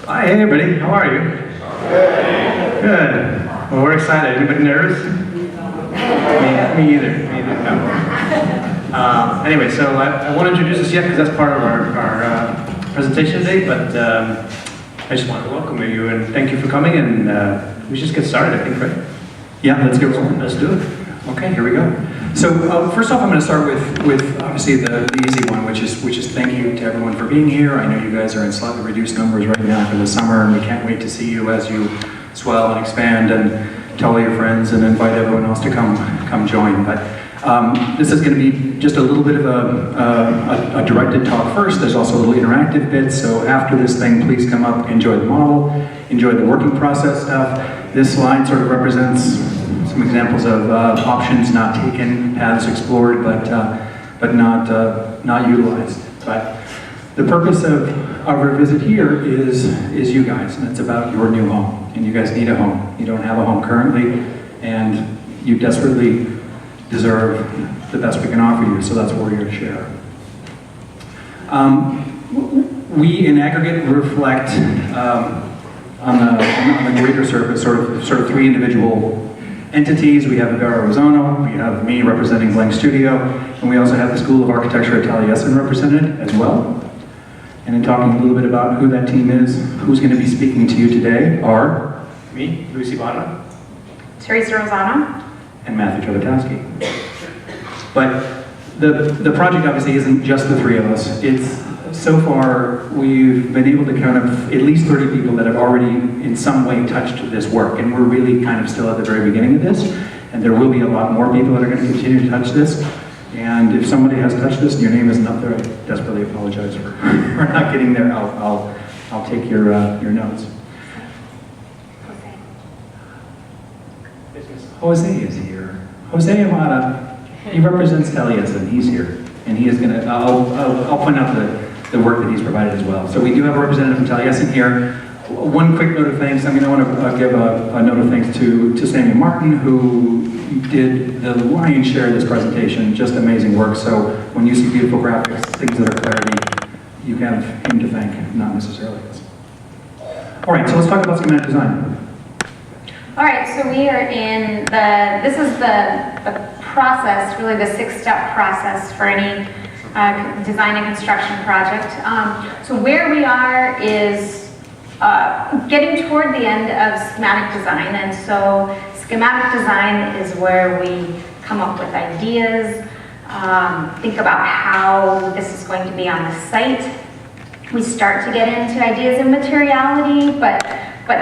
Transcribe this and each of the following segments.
Hi, hey everybody, how are you? Good. Well, we're excited. Anybody nervous? Me either. No. Anyway, so I won't introduce us yet because that's part of our presentation today, but I just wanted to welcome you and thank you for coming, and we should just get started, I think, right? Yeah, let's get rolling. Let's do it. Okay, here we go. So first off, I'm going to start with obviously the easy one, which is thank you to everyone for being here. I know you guys are in slightly reduced numbers right now for the summer, and we can't wait to see you as you swell and expand and tell all your friends and invite everyone else to come join. But this is going to be just a little bit of a directed talk first. There's also a little interactive bit, so after this thing, please come up, enjoy the model, enjoy the working process stuff. This slide sort of represents some examples of options not taken, paths explored, but not utilized. But the purpose of our visit here is you guys, and it's about your new home. And you guys need a home. You don't have a home currently, and you desperately deserve the best we can offer you, so that's what we're here to share. We, in aggregate, reflect on the greater surface, sort of three individual entities. We have Ibero Arizona, we have me representing Blank Studio, and we also have the School of Architecture at Taliesin represented as well. And in talking a little bit about who that team is, who's going to be speaking to you today are Me, Lucy Bada. Teresa Rosano. and Matthew Trobotowski. But the project obviously isn't just the three of us. It's so far we've been able to count up at least 30 people that have already in some way touched this work, and we're really kind of still at the very beginning of this, and there will be a lot more people that are going to continue to touch this. And if somebody has touched this and your name isn't up there, I desperately apologize for not getting there. I'll take your notes. Jose is here. Jose Amada, he represents Taliesin. He's here, and he is going to. I'll point out the work that he's provided as well. So we do have a representative from Taliesin here. One quick note of thanks. I want to give a note of thanks to Samuel Martin, who did the lion's share of this presentation. Just amazing work. So when you see beautiful graphics, things that are clarity, you have him to thank, not necessarily us. All right, so let's talk about schematic design. All right, so we are in this is the process, really the 6-step process for any design and construction project. So where we are is getting toward the end of schematic design, and so schematic design is where we come up with ideas, think about how this is going to be on the site. We start to get into ideas of materiality, but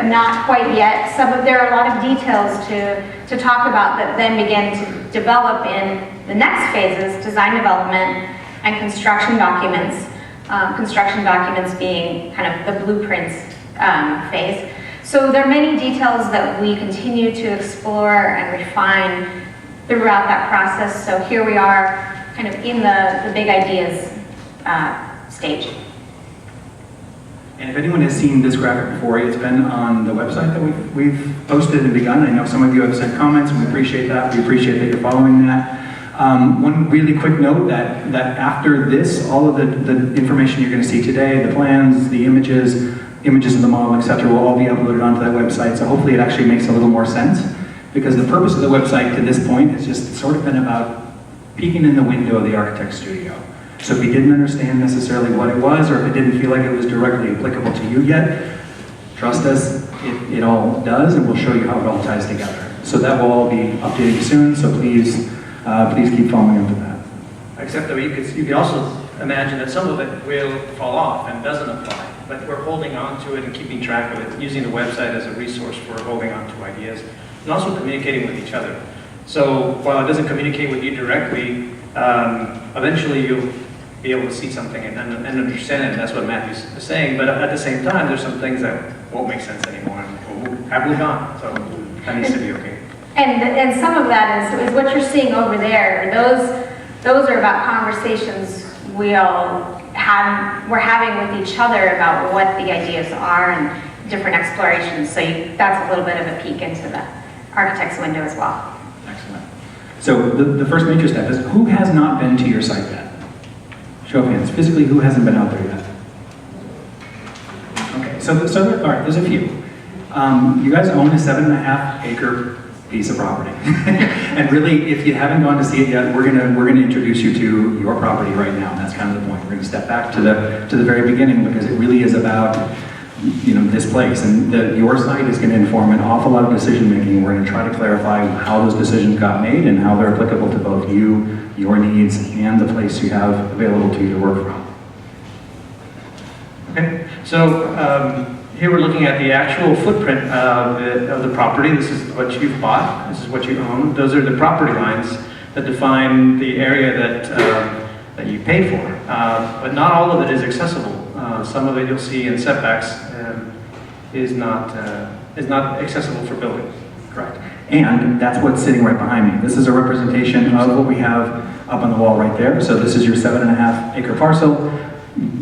not quite yet. There are a lot of details to talk about that then begin to develop in the next phases, design development and construction documents. Construction documents being kind of the blueprints phase. So there are many details that we continue to explore and refine throughout that process. So here we are kind of in the big ideas stage. And if anyone has seen this graphic before, it's been on the website that we've posted and begun. I know some of you have sent comments, and we appreciate that. We appreciate that you're following that. One really quick note that after this, all of the information you're going to see today, the plans, the images of the model, etc., will all be uploaded onto that website. So hopefully it actually makes a little more sense, because the purpose of the website to this point has just sort of been about peeking in the window of the architect's studio. So if you didn't understand necessarily what it was, or if it didn't feel like it was directly applicable to you yet, trust us, it all does, and we'll show you how it all ties together. So that will all be updated soon, so please keep following up with that. Except that you could also imagine that some of it will fall off and doesn't apply, but we're holding on to it and keeping track of it, using the website as a resource for holding on to ideas, and also communicating with each other. So while it doesn't communicate with you directly, eventually you'll be able to see something and understand it, and that's what Matthew's saying, but at the same time, there's some things that won't make sense anymore, and have moved on, so that needs to be okay. And some of that is what you're seeing over there. Those are about conversations we're having with each other about what the ideas are and different explorations. So that's a little bit of a peek into the architect's window as well. Excellent. So the first major step is, who has not been to your site yet? Show of hands. Physically, who hasn't been out there yet? Okay, all right, there's a few. You guys own a 7.5-acre piece of property. And really, if you haven't gone to see it yet, we're gonna introduce you to your property right now. That's kind of the point. We're gonna step back to the very beginning, because it really is about, you know, this place. And your site is gonna inform an awful lot of decision making. We're gonna try to clarify how those decisions got made and how they're applicable to both you, your needs, and the place you have available to you to work from. Okay, so here we're looking at the actual footprint of the property. This is what you've bought. This is what you own. Those are the property lines that define the area that you pay for. But not all of it is accessible. Some of it you'll see in setbacks is not accessible for building. Correct. And that's what's sitting right behind me. This is a representation of what we have up on the wall right there. So this is your 7.5-acre parcel.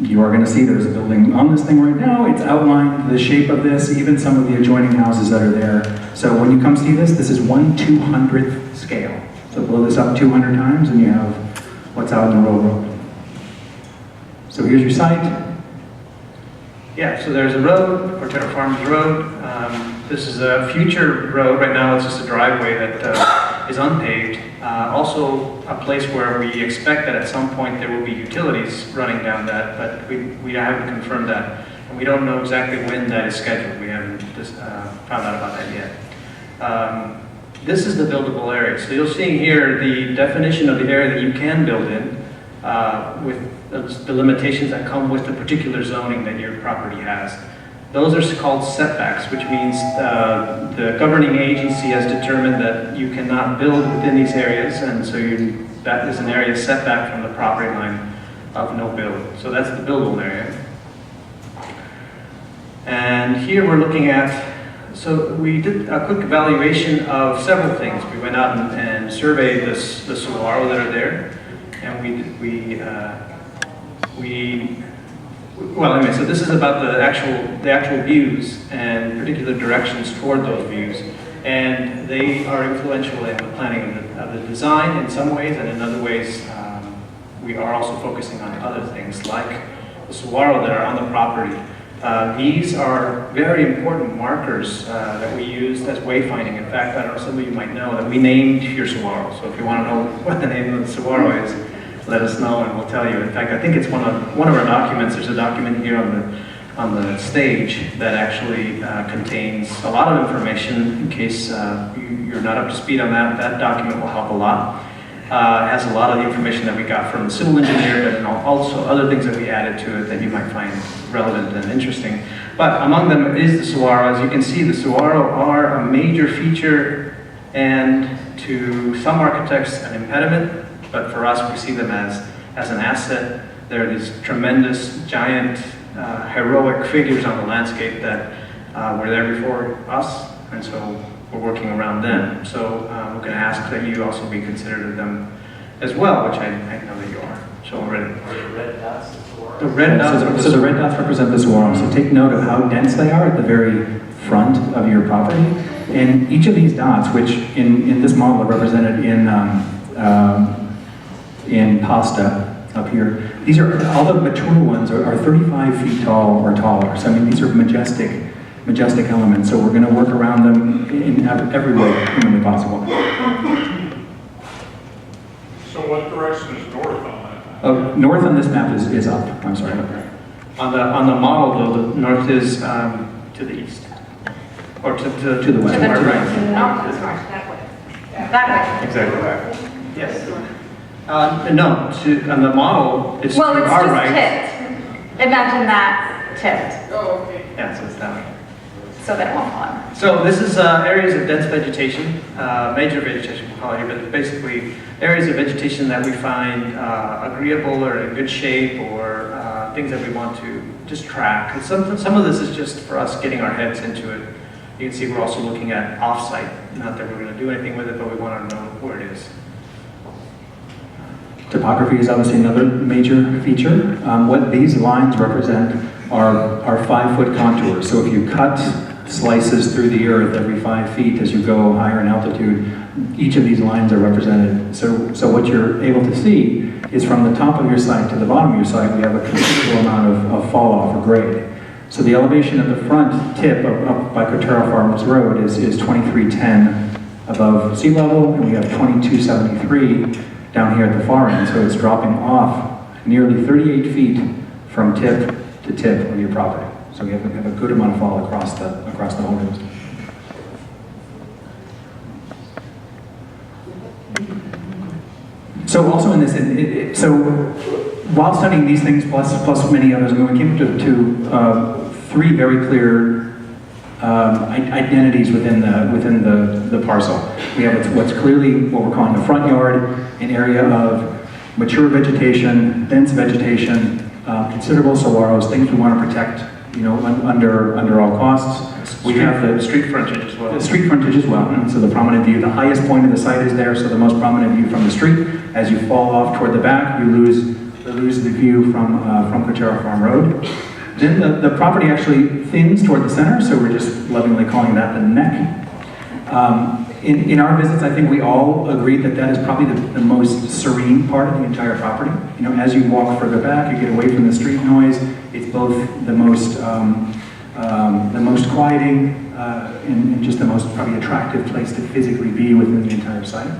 You are going to see there's a building on this thing right now. It's outlined, the shape of this, even some of the adjoining houses that are there. So when you come see this, this is 1/200th scale. So blow this up 200 times and you have what's out in the real world. So here's your site. Yeah, so there's a road, Portero Farms Road. This is a future road. Right now it's just a driveway that is unpaved. Also a place where we expect that at some point there will be utilities running down that, but we haven't confirmed that. And we don't know exactly when that is scheduled. We haven't found out about that yet. This is the buildable area. So you're seeing here the definition of the area that you can build in with the limitations that come with the particular zoning that your property has. Those are called setbacks, which means the governing agency has determined that you cannot build within these areas, and so that is an area setback from the property line of no build. So that's the buildable area. And here we're looking at, so we did a quick evaluation of several things. We went out and surveyed the saguaro that are there, and well, anyway, so this is about the actual views and particular directions toward those views, and they are influential in the planning of the design in some ways, and in other ways we are also focusing on other things like the saguaro that are on the property. These are very important markers that we use as wayfinding. In fact, I don't know, some of you might know that we named your saguaro, so if you want to know what the name of the saguaro is, let us know and we'll tell you. In fact, I think it's one of our documents. There's a document here on the stage that actually contains a lot of information in case you're not up to speed on that. That document will help a lot. It has a lot of the information that we got from the civil engineer, but also other things that we added to it that you might find relevant and interesting. But among them is the saguaro. As you can see, the saguaro are a major feature and to some architects an impediment. But for us, we see them as an asset. They're these tremendous, giant, heroic figures on the landscape that were there before us, and so we're working around them. So we're going to ask that you also be considerate of them as well, which I know that you are. So already. Are the red dots the saguaro? The red dots. So the red dots represent the saguaro. So take note of how dense they are at the very front of your property. And each of these dots, which in this model are represented in pasta up here. These are, all the mature ones are 35 feet tall or taller. So I mean, these are majestic elements. So we're going to work around them in every way humanly possible. So what direction is north on that? North on this map is up. I'm sorry. On the model, though, the north is to the east, or to the west. To the Right. north, that way. That way. Exactly that. Yes. No, on the model, it's Well, to it's our just right. tipped. Imagine that tipped, Oh, okay. Yeah, so it's that way. so that it won't fall over. So this is areas of dense vegetation, major vegetation we'll call it here, but basically areas of vegetation that we find agreeable or in good shape, or things that we want to just track. And some of this is just for us getting our heads into it. You can see we're also looking at off-site. Not that we're going to do anything with it, but we want to know where it is. Topography is obviously another major feature. What these lines represent are 5-foot contours. So if you cut slices through the earth every 5 feet as you go higher in altitude, each of these lines are represented. So what you're able to see is from the top of your site to the bottom of your site, we have a considerable amount of fall off or grade. So the elevation at the front tip up by Cotero Farms Road is 2310 above sea level, and we have 2273 down here at the far end. So it's dropping off nearly 38 feet from tip to tip of your property. So we have a good amount of fall across the whole coast. So also in this, so while studying these things plus many others, I mean, we came to three very clear identities within the parcel. We have what's clearly what we're calling the front yard, an area of mature vegetation, dense vegetation, considerable saguaros, things we want to protect, you know, under all costs. We have the street frontage as well. The street frontage as well. And so the prominent view, the highest point of the site is there, so the most prominent view from the street. As you fall off toward the back, you lose the view from Cotero Farm Road. Then the property actually thins toward the center, so we're just lovingly calling that the neck. In our visits, I think we all agreed that that is probably the most serene part of the entire property. You know, as you walk further back, you get away from the street noise. It's both the most quieting and just the most probably attractive place to physically be within the entire site.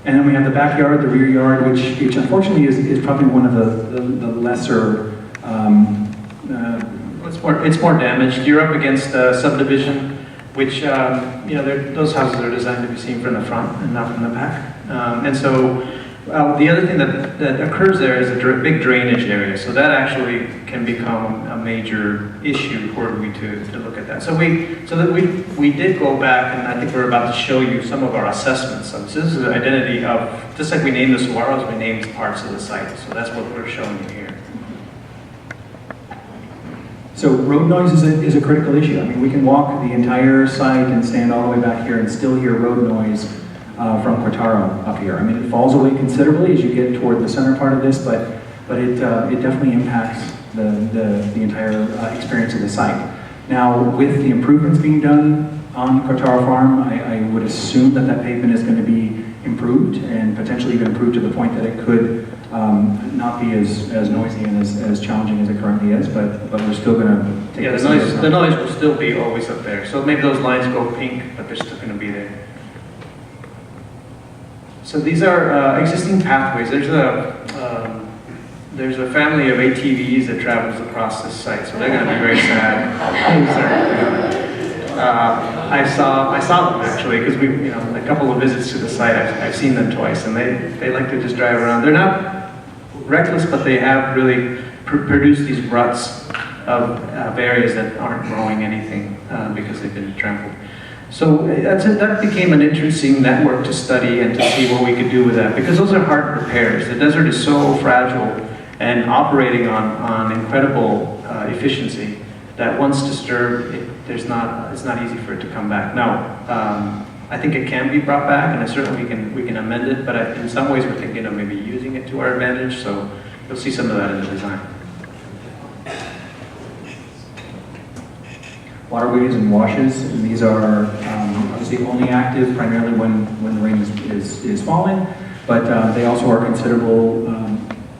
And then we have the backyard, the rear yard, which unfortunately is probably one of the lesser. It's more damaged. You're up against a subdivision, which you know, those houses are designed to be seen from the front and not from the back. And so the other thing that occurs there is a big drainage area. So that actually can become a major issue were we to look at that. So we did go back, and I think we're about to show you some of our assessments. So this is the identity of, just like we named the saguaros, we named parts of the site. So that's what we're showing you here. So road noise is a critical issue. I mean, we can walk the entire site and stand all the way back here and still hear road noise from Cotero up here. I mean, it falls away considerably as you get toward the center part of this, but it definitely impacts the entire experience of the site. Now, with the improvements being done on Cotero Farm, I would assume that pavement is going to be improved and potentially even improved to the point that it could not be as noisy and as challenging as it currently is, but we're still going to take the noise will still be always up there. So maybe those lines go pink, but they're still going to be there. So these are existing pathways. There's a family of ATVs that travels across this site, so they're going to be very sad. I saw them actually, because we, you know, a couple of visits to the site. I've seen them twice, and they like to just drive around. They're not reckless, but they have really produced these ruts of areas that aren't growing anything because they've been trampled. So that became an interesting network to study and to see what we could do with that, because those are hard repairs. The desert is so fragile and operating on incredible efficiency that once disturbed, it's not easy for it to come back. Now, I think it can be brought back, and certainly we can amend it, but in some ways we're thinking of maybe using it to our advantage, so you'll see some of that in the design. Waterways and washes, and these are obviously only active primarily when the rain is falling, but they also are considerable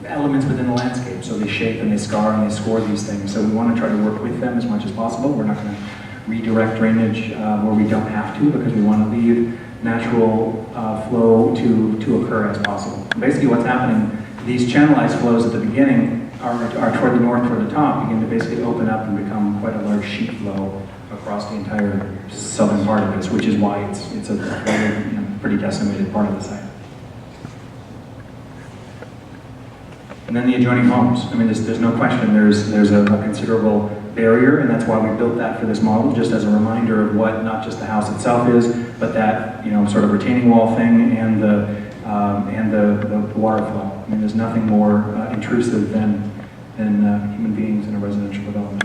elements within the landscape. So they shape and they scar and they score these things. So we want to try to work with them as much as possible. We're not going to redirect drainage where we don't have to, because we want to leave natural flow to occur as possible. Basically what's happening, these channelized flows at the beginning are toward the north, toward the top, begin to basically open up and become quite a large sheet flow across the entire southern part of this, which is why it's a very, you know, pretty decimated part of the site. And then the adjoining homes. I mean, there's no question there's a considerable barrier, and that's why we built that for this model, just as a reminder of what not just the house itself is, but that, you know, sort of retaining wall thing and the water flow. I mean, there's nothing more intrusive than human beings in a residential development.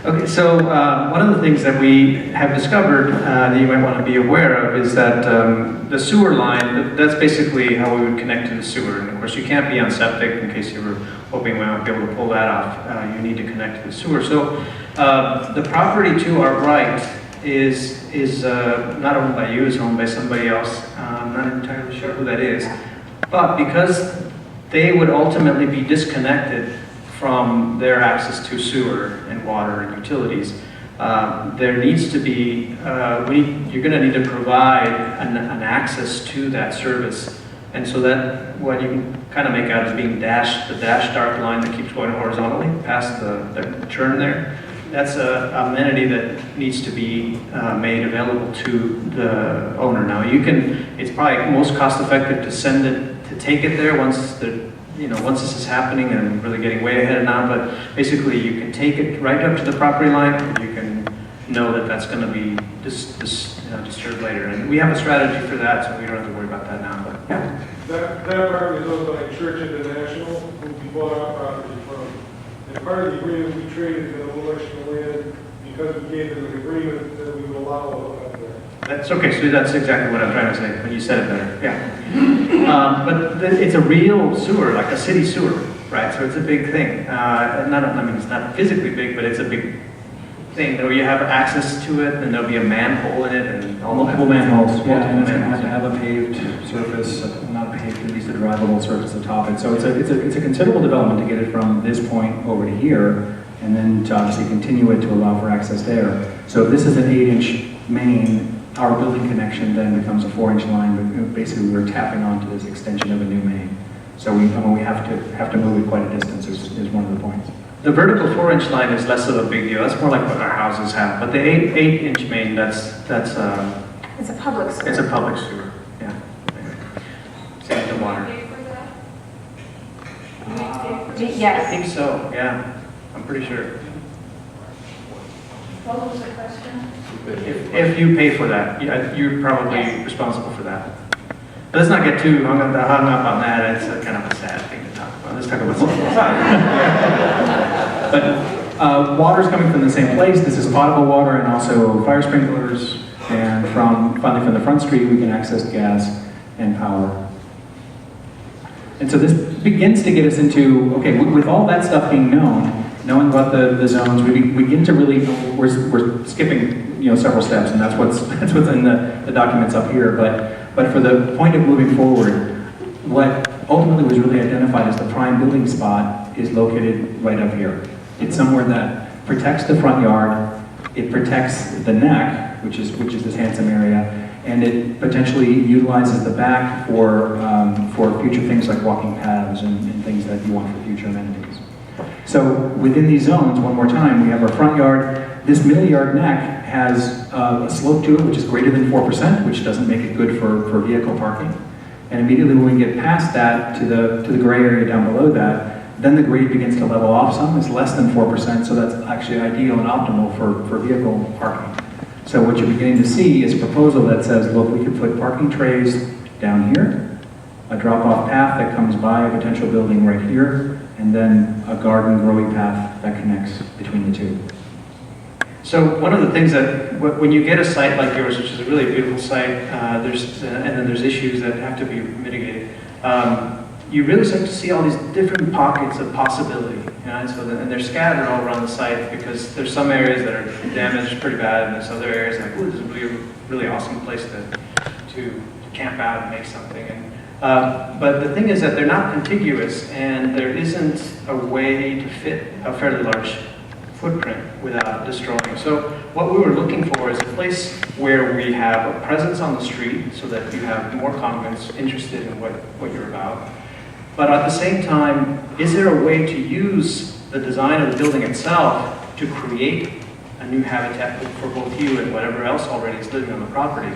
Okay, so one of the things that we have discovered that you might want to be aware of is that the sewer line, that's basically how we would connect to the sewer. And of course, you can't be on septic, in case you were hoping we might be able to pull that off. You need to connect to the sewer. So the property to our right is not owned by you, it's owned by somebody else. I'm not entirely sure who that is. But because they would ultimately be disconnected from their access to sewer and water and utilities. There needs to be, you're going to need to provide an access to that service. And so that, what you can kind of make out as being the dashed dark line that keeps going horizontally past the churn there, that's a amenity that needs to be made available to the owner. Now it's probably most cost effective to take it there once once this is happening, and I'm really getting way ahead of now, but basically you can take it right up to the property line, and you can know that that's going to be disturbed later. And we have a strategy for that, so we don't have to worry about that now. But yeah. That property is owned by Church International, who we bought our property from. And part of the agreement, we traded a little extra land because we gave them an agreement that we would allow a hookup there. That's okay, so that's exactly what I'm trying to say when you said it better. Yeah. But it's a real sewer, like a city sewer, right? So it's a big thing. It's not physically big, but it's a big thing. Where you have access to it, and there'll be a manhole in it, and Multiple manholes, yeah, and it's going to manholes. have a paved surface, not paved, at least a drivable surface atop it. So it's a considerable development to get it from this point over to here, and then to obviously continue it to allow for access there. So if this is an 8-inch main, our building connection then becomes a 4-inch line, but basically we're tapping onto this extension of a new main. So we have to move it quite a distance is one of the points. The vertical 4-inch line is less of a big deal. That's more like what our houses have. But the 8-inch main, It's a public sewer. it's a public sewer. Yeah. Same with the water. I Yes. think so. Yeah. I'm pretty sure. What was the question? If you pay for that, you're probably responsible for that. But let's not get too hung up on that. It's kind of a sad thing to talk about. Let's talk about something else. But water's coming from the same place. This is potable water and also fire sprinklers. And finally from the front street, we can access gas and power. And so this begins to get us into, okay, with all that stuff being knowing about the zones, we begin to really, we're skipping several steps, and that's what's in the documents up here. But for the point of moving forward, what ultimately was really identified as the prime building spot is located right up here. It's somewhere that protects the front yard, it protects the neck, which is this handsome area, and it potentially utilizes the back for future things like walking paths and things that you want for future amenities. So within these zones, one more time, we have our front yard. This middle yard neck has a slope to it which is greater than 4%, which doesn't make it good for vehicle parking. And immediately when we get past that to the gray area down below that, then the grade begins to level off some. It's less than 4%, so that's actually ideal and optimal for vehicle parking. So what you're beginning to see is a proposal that says, look, we could put parking trays down here, a drop-off path that comes by a potential building right here, and then a garden growing path that connects between the two. So one of the things that, when you get a site like yours, which is a really beautiful site, and then there's issues that have to be mitigated, you really start to see all these different pockets of possibility. And they're scattered all around the site because there's some areas that are damaged pretty bad, and there's other areas like, oh, this is a really, really awesome place to camp out and make something. But the thing is that they're not contiguous, and there isn't a way to fit a fairly large footprint without destroying. So what we were looking for is a place where we have a presence on the street so that you have more congregants interested in what you're about. But at the same time, is there a way to use the design of the building itself to create a new habitat for both you and whatever else already is living on the property?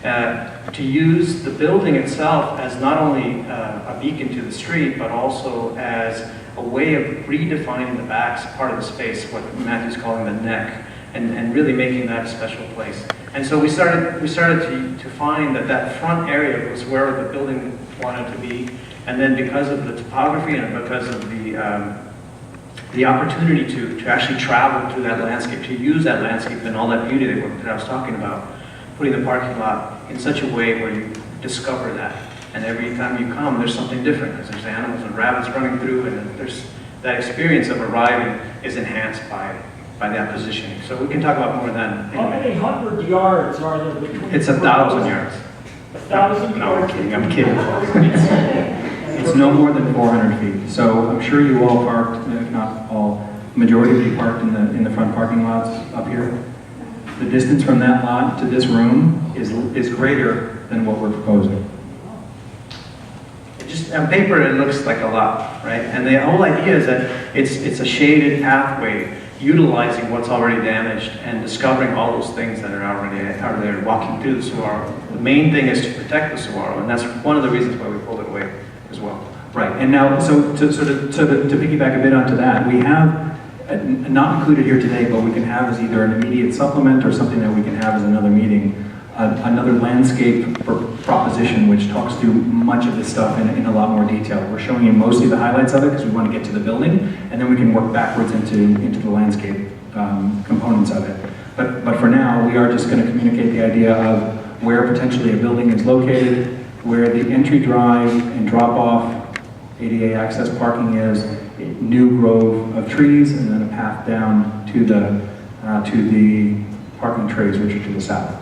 To use the building itself as not only a beacon to the street, but also as a way of redefining the back part of the space, what Matthew's calling the neck, and really making that a special place. And so we started to find that front area was where the building wanted to be, and then because of the topography and because of the opportunity to actually travel through that landscape, to use that landscape and all that beauty that I was talking about, putting the parking lot in such a way where you discover that. And every time you come, there's something different because there's animals and rabbits running through, and there's that experience of arriving is enhanced by that positioning. So we can talk about more of that. How many hundred yards are there between? It's 1,000 yards. 1,000 No, I'm yards? kidding. I'm kidding. It's no more than 400 feet. So I'm sure you all parked, if not all, majority of you parked in the front parking lots up here. The distance from that lot to this room is greater than what we're proposing. Just on paper, it looks like a lot, right? And the whole idea is that it's a shaded pathway, utilizing what's already damaged and discovering all those things that are there, walking through the saguaro. The main thing is to protect the saguaro, and that's one of the reasons why we pulled it away as well. Right, and now, so to piggyback a bit onto that, we have, not included here today, but we can have as either an immediate supplement or something that we can have as another meeting, another landscape proposition which talks through much of this stuff in a lot more detail. We're showing you mostly the highlights of it because we want to get to the building, and then we can work backwards into the landscape components of it. But for now, we are just going to communicate the idea of where potentially a building is located, where the entry drive and drop-off ADA access parking is, a new grove of trees, and then a path down to the parking trays, which are to the south.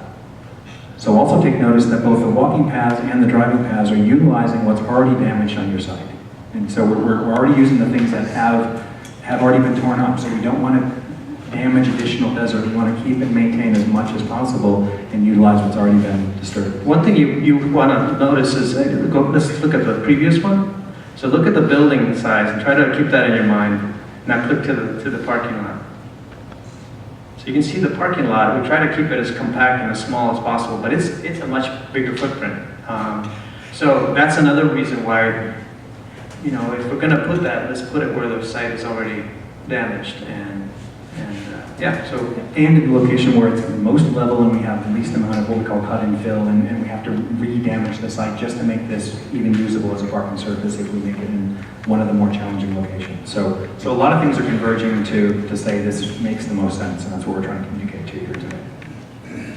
So also take notice that both the walking paths and the driving paths are utilizing what's already damaged on your site. And so we're already using the things that have already been torn up, so we don't want to damage additional desert. We want to keep and maintain as much as possible and utilize what's already been disturbed. One thing you want to notice is, let's look at the previous one. So look at the building size and try to keep that in your mind. Now click to the parking lot. So you can see the parking lot. We try to keep it as compact and as small as possible, but it's a much bigger footprint. So that's another reason why, if we're going to put that, let's put it where the site is already damaged. And in the location where it's most level and we have the least amount of what we call cut and fill, and we have to re-damage the site just to make this even usable as a parking surface if we make it in one of the more challenging locations. So a lot of things are converging to say this makes the most sense, and that's what we're trying to communicate to you here today.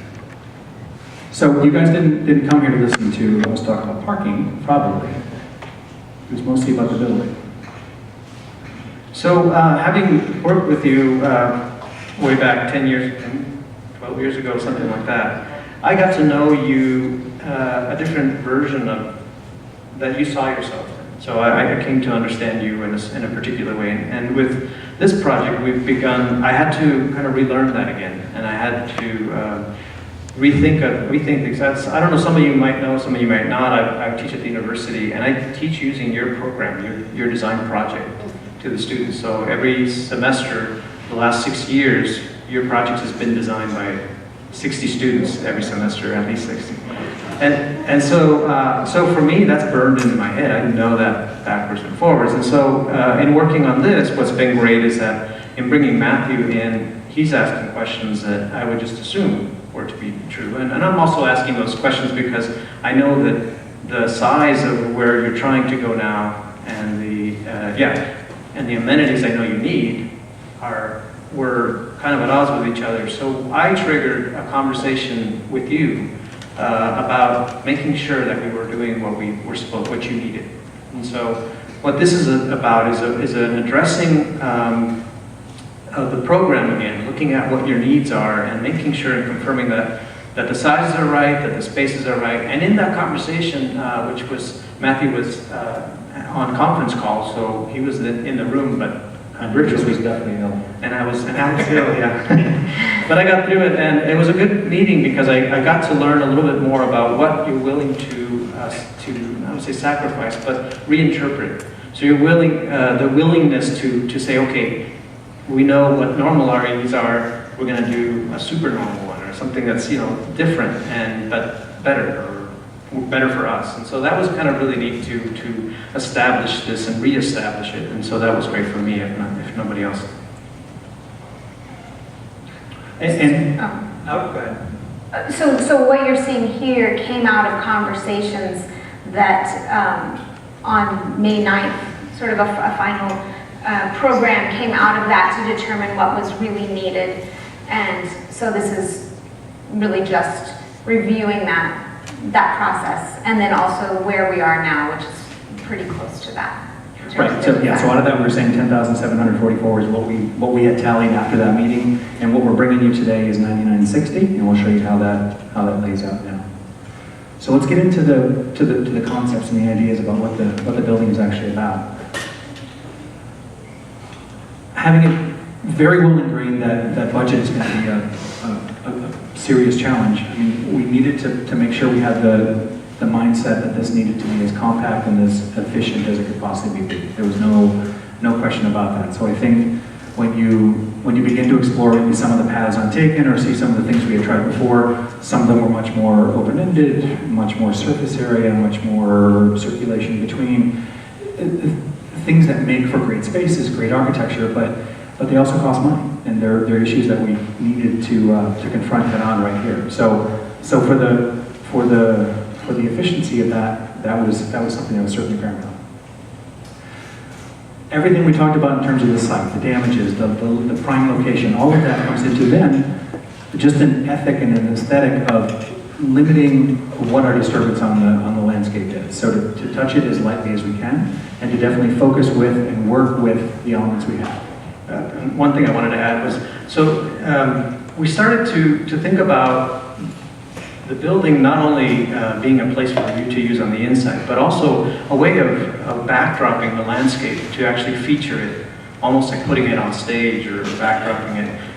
So you guys didn't come here to listen to us talk about parking, probably. It was mostly about the building. So having worked with you way back 10 years, 12 years ago, something like that, I got to know you a different version of that you saw yourself in. So I came to understand you in a particular way. And with this project, I had to kind of relearn that again. And I had to rethink things. I don't know, some of you might know, some of you might not. I teach at the university, and I teach using your program, your design project to the students. So every semester, the last 6 years, your project has been designed by 60 students every semester, at least 60. And so for me, that's burned into my head. I know that backwards and forwards. And so in working on this, what's been great is that in bringing Matthew in, he's asking questions that I would just assume were to be true. And I'm also asking those questions because I know that the size of where you're trying to go now and the amenities I know you need were kind of at odds with each other. So I triggered a conversation with you about making sure that we were doing what you needed. And so what this is about is an addressing of the program again, looking at what your needs are and making sure and confirming that the sizes are right, that the spaces are right. And in that conversation, Matthew was on conference call, so he was in the room, but Richard was definitely ill. And I was ill, yeah. But I got through it, and it was a good meeting because I got to learn a little bit more about what you're willing to I would say sacrifice, but reinterpret. So you're the willingness to say, okay, we know what normal REs are, we're going to do a super normal one, or something that's, different, but better for us. And so that was kind of really neat to establish this and reestablish it. And so that was great for me, if nobody else. Go ahead. So what you're seeing here came out of conversations that on May 9th, sort of a final program came out of that to determine what was really needed. And so this is really just reviewing that process, and then also where we are now, which is pretty close to that. Right, so out of that we were saying 10,744 is what we had tallied after that meeting, and what we're bringing you today is 9,960, and we'll show you how that lays out now. So let's get into the concepts and the ideas about what the building is actually about. Having it very well ingrained that budget is going to be a serious challenge. I mean, we needed to make sure we had the mindset that this needed to be as compact and as efficient as it could possibly be. There was no question about that. So I think when you begin to explore maybe some of the paths untaken or see some of the things we had tried before, some of them were much more open-ended, much more surface area, much more circulation between. Things that make for great spaces, great architecture, but they also cost money, and they're issues that we needed to confront head on right here. So for the efficiency of that was something that was certainly paramount. Everything we talked about in terms of the site, the damages, the prime location, all of that comes into then just an ethic and an aesthetic of limiting what our disturbance on the landscape is. So to touch it as lightly as we can, and to definitely focus with and work with the elements we have. And one thing I wanted to add was, we started to think about the building not only being a place for you to use on the inside, but also a way of backdropping the landscape to actually feature it, almost like putting it on stage or backdropping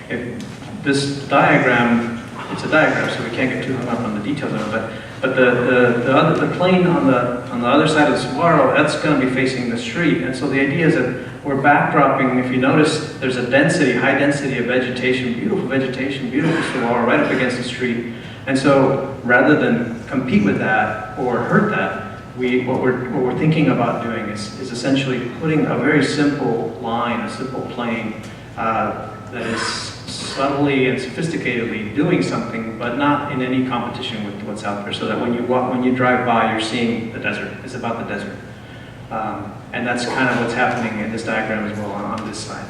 it. This diagram, it's a diagram, so we can't get too hung up on the details of it, but the plane on the other side of the saguaro, that's going to be facing the street, and so the idea is that we're backdropping. If you notice, there's a high density of vegetation, beautiful saguaro right up against the street. And so, rather than compete with that or hurt that, what we're thinking about doing is essentially putting a very simple line, a simple plane that is subtly and sophisticatedly doing something, but not in any competition with what's out there. So that when you drive by, you're seeing the desert. It's about the desert, and that's kind of what's happening in this diagram as well on this side.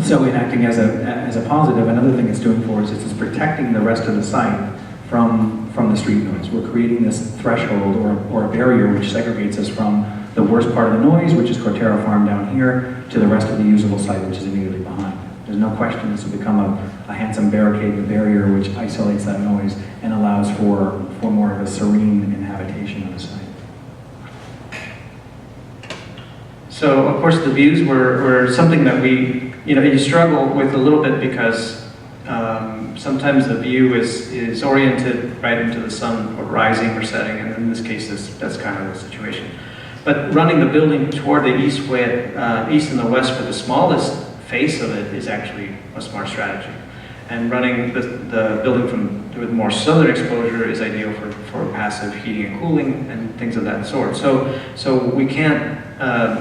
So in acting as a positive, another thing it's doing for us is it's protecting the rest of the site from the street noise. We're creating this threshold or a barrier which segregates us from the worst part of the noise, which is Cortera Farm down here, to the rest of the usable site, which is immediately behind. There's no question this will become a handsome barricade, a barrier which isolates that noise and allows for more of a serene inhabitation of the site. So, of course, the views were something that you struggle with a little bit because sometimes the view is oriented right into the sun, or rising or setting, and in this case, that's kind of the situation. But running the building toward the east and the west for the smallest face of it is actually a smart strategy. And running the building with more southern exposure is ideal for passive heating and cooling and things of that sort. So we can't,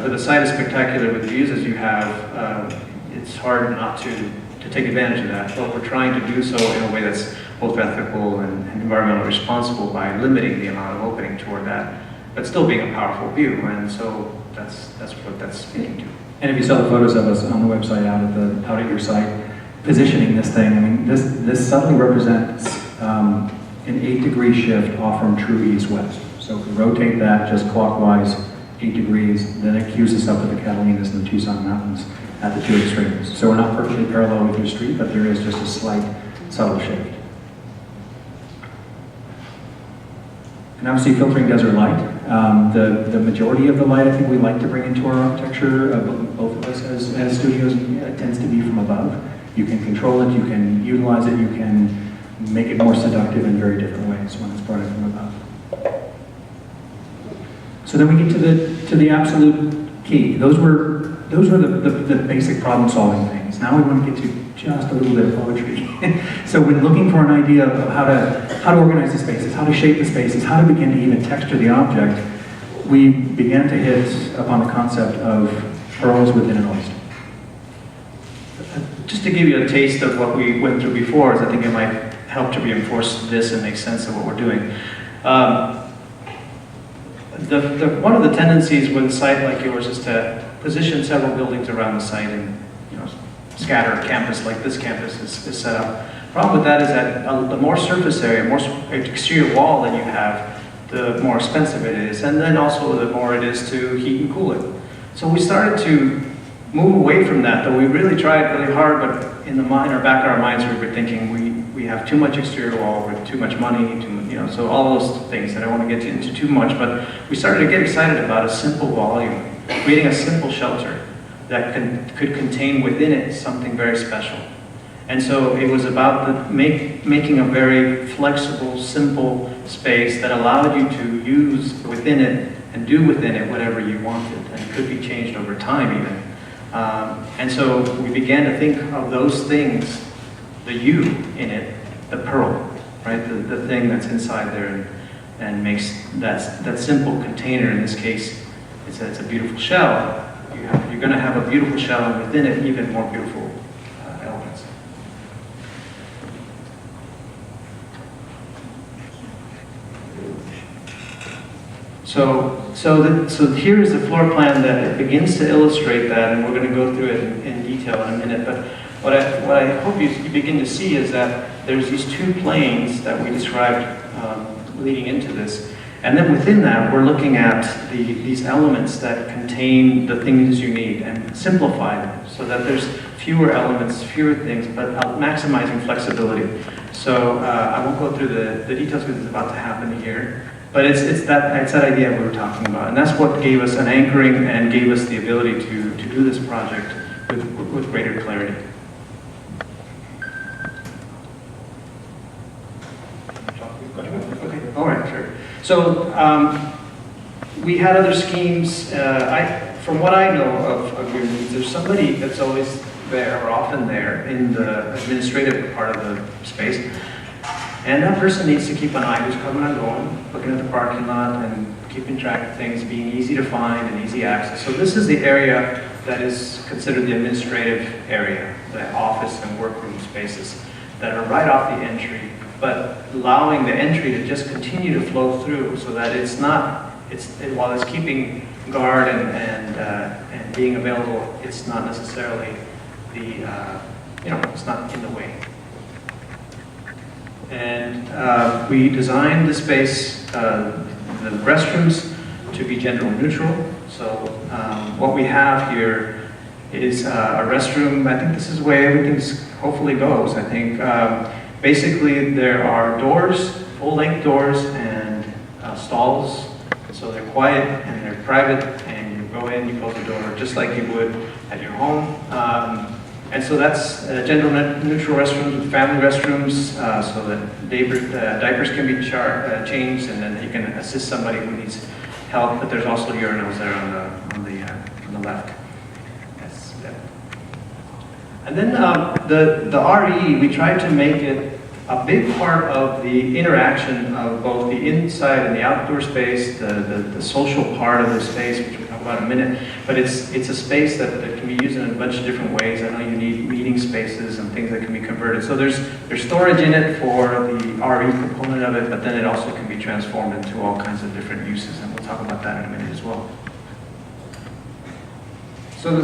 with a site as spectacular with the views as you have, it's hard not to take advantage of that. But we're trying to do so in a way that's both ethical and environmentally responsible by limiting the amount of opening toward that, but still being a powerful view. And so that's what that's speaking to. And if you saw the photos of us on the website out at your site, positioning this thing, I mean, this subtly represents an 8-degree shift off from true east-west. So if we rotate that just clockwise 8 degrees, then it cues us up to the Catalinas and the Tucson Mountains at the two extremes. So we're not perfectly parallel with your street, but there is just a slight subtle shift. And obviously filtering desert light. The majority of the light I think we like to bring into our architecture, both of us as studios, it tends to be from above. You can control it, you can utilize it, you can make it more seductive in very different ways when it's brought in from above. So then we get to the absolute key. Those were the basic problem-solving things. Now we want to get to just a little bit of poetry. So when looking for an idea of how to organize the spaces, how to shape the spaces, how to begin to even texture the object, we began to hit upon the concept of pearls within an oyster. Just to give you a taste of what we went through before, I think it might help to reinforce this and make sense of what we're doing. One of the tendencies with a site like yours is to position several buildings around the site and scatter a campus like this campus is set up. The problem with that is that the more surface area, more exterior wall that you have, the more expensive it is, and then also the more it is to heat and cool it. So we started to move away from that, though we really tried really hard, but in our back of our minds we were thinking we we have too much exterior wall with too much money, so all those things that I don't want to get into too much, but we started to get excited about a simple volume, creating a simple shelter that could contain within it something very special. And so it was about making a very flexible, simple space that allowed you to use within it and do within it whatever you wanted, and it could be changed over time even. And so we began to think of those things, the U in it, the pearl, right? The thing that's inside there and makes that simple container, in this case, it's a beautiful shell. You're going to have a beautiful shell, and within it, even more beautiful elements. So here is the floor plan that begins to illustrate that, and we're going to go through it in detail in a minute. But what I hope you begin to see is that there's these two planes that we described leading into this. And then within that, we're looking at these elements that contain the things you need and simplify them so that there's fewer elements, fewer things, but maximizing flexibility. So I won't go through the details because it's about to happen here, but it's that idea we were talking about. And that's what gave us an anchoring and gave us the ability to do this project with greater clarity. Okay, all right, sure. So we had other schemes. From what I know of agreements, there's somebody that's always there or often there in the administrative part of the space. And that person needs to keep an eye who's coming and going, looking at the parking lot and keeping track of things, being easy to find and easy access. So this is the area that is considered the administrative area, the office and workroom spaces that are right off the entry, but allowing the entry to just continue to flow through so that it's not, while it's keeping guard and being available, it's not necessarily it's not in the way. And we designed the space, the restrooms, to be gender neutral. So what we have here is a restroom. I think this is the way everything's hopefully goes. I think basically there are doors, full-length doors, and stalls. So they're quiet and they're private, and you go in, you close the door, just like you would at your home. And so that's gender-neutral restrooms with family restrooms, so that diapers can be changed, and then you can assist somebody who needs help. But there's also urinals there on the left. Yes. Yeah. And then the RE, we tried to make it a big part of the interaction of both the inside and the outdoor space, the social part of the space, which we'll talk about in a minute. But it's a space that can be used in a bunch of different ways. I know you need meeting spaces and things that can be converted. So there's storage in it for the RE component of it, but then it also can be transformed into all kinds of different uses, and we'll talk about that in a minute as well. So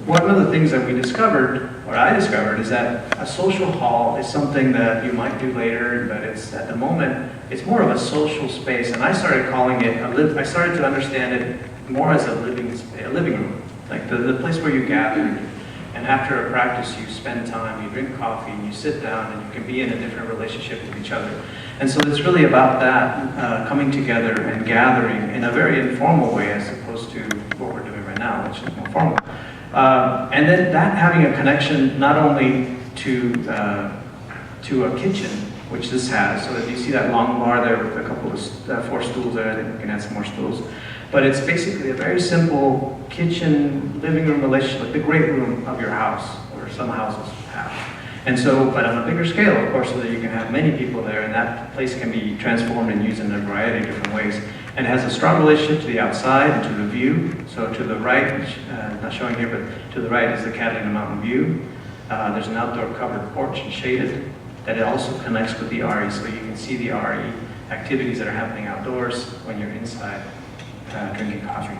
one of the things that we discovered, or I discovered, is that a social hall is something that you might do later, but at the moment, it's more of a social space. And I started calling it, I started to understand it more as a living room, like the place where you gather. And after a practice, you spend time, you drink coffee, and you sit down, and you can be in a different relationship with each other. And so it's really about that, coming together and gathering in a very informal way as opposed to what we're doing right now, which is more formal. And then that having a connection not only to a kitchen, which this has, so that you see that long bar there with a couple of 4 stools there. I think we can add some more stools. But it's basically a very simple kitchen, living room relationship, like the great room of your house, or some houses have. And so, but on a bigger scale, of course, so that you can have many people there, and that place can be transformed and used in a variety of different ways. And it has a strong relationship to the outside and to the view. So to the right, not showing here, but to the right is the Catalina Mountain view. There's an outdoor covered porch and shaded that it also connects with the RE, so you can see the RE activities that are happening outdoors when you're inside drinking coffee.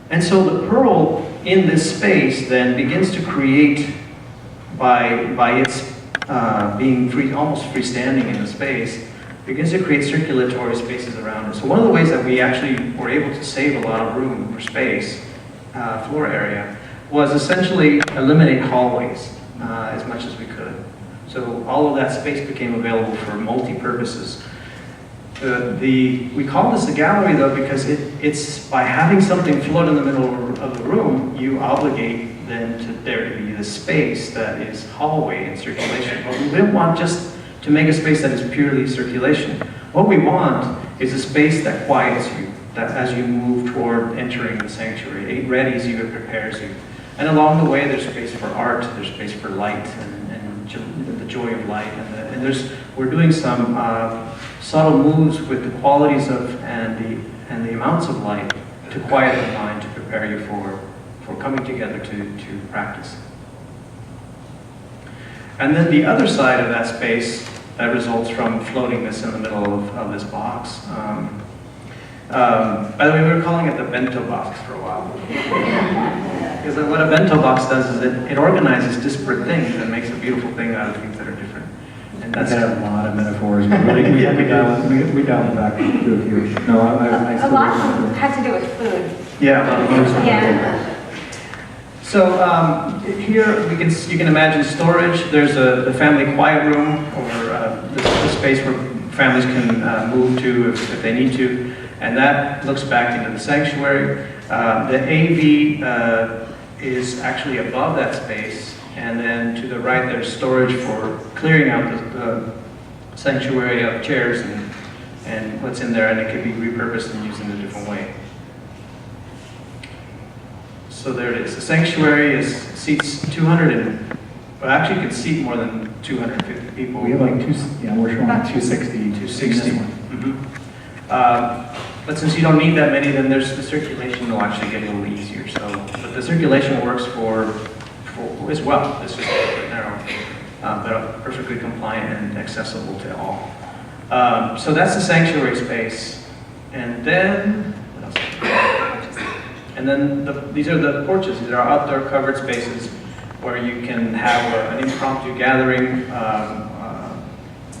And so the Pearl in this space then begins to create, by its being almost freestanding in the space, begins to create circulatory spaces around it. So one of the ways that we actually were able to save a lot of room or space, floor area, was essentially eliminate hallways. as much as we could. So all of that space became available for multi-purposes. We call this a gallery though because it's by having something float in the middle of the room, you obligate then to there to be the space that is hallway and circulation. But we don't want just to make a space that is purely circulation. What we want is a space that quiets you, that as you move toward entering the sanctuary, it readies you, it prepares you. And along the way, there's space for art, there's space for light, and the joy of light. And we're doing some subtle moves with the qualities of and the amounts of light to quiet the mind, to prepare you for coming together to practice. And then the other side of that space that results from floating this in the middle of this box. By the way, we were calling it the bento box for a while. Because what a bento box does is it organizes disparate things and makes a beautiful thing out of things that are different. And that's a lot of metaphors. We dialed it back to a few. No, I A lot of them had to do with food. Yeah. Yeah. So here you can imagine storage. There's the family quiet room, or the space where families can move to if they need to, and that looks back into the sanctuary. The AV is actually above that space, and then to the right there's storage for clearing out the sanctuary of chairs and what's in there, and it can be repurposed and used in a different way. So there it is. The sanctuary seats 200 well, actually it can seat more than 250 people. We have like we're showing 260. 260. But since you don't need that many, then the circulation will actually get a little easier. But the circulation works for as well. It's just a little bit narrow, but perfectly compliant and accessible to all. So that's the sanctuary space. And then, what else? And then these are the porches. These are outdoor covered spaces where you can have an impromptu gathering,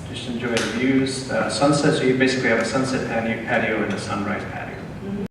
just enjoy the views. Sunset, so you basically have a sunset patio and a sunrise patio.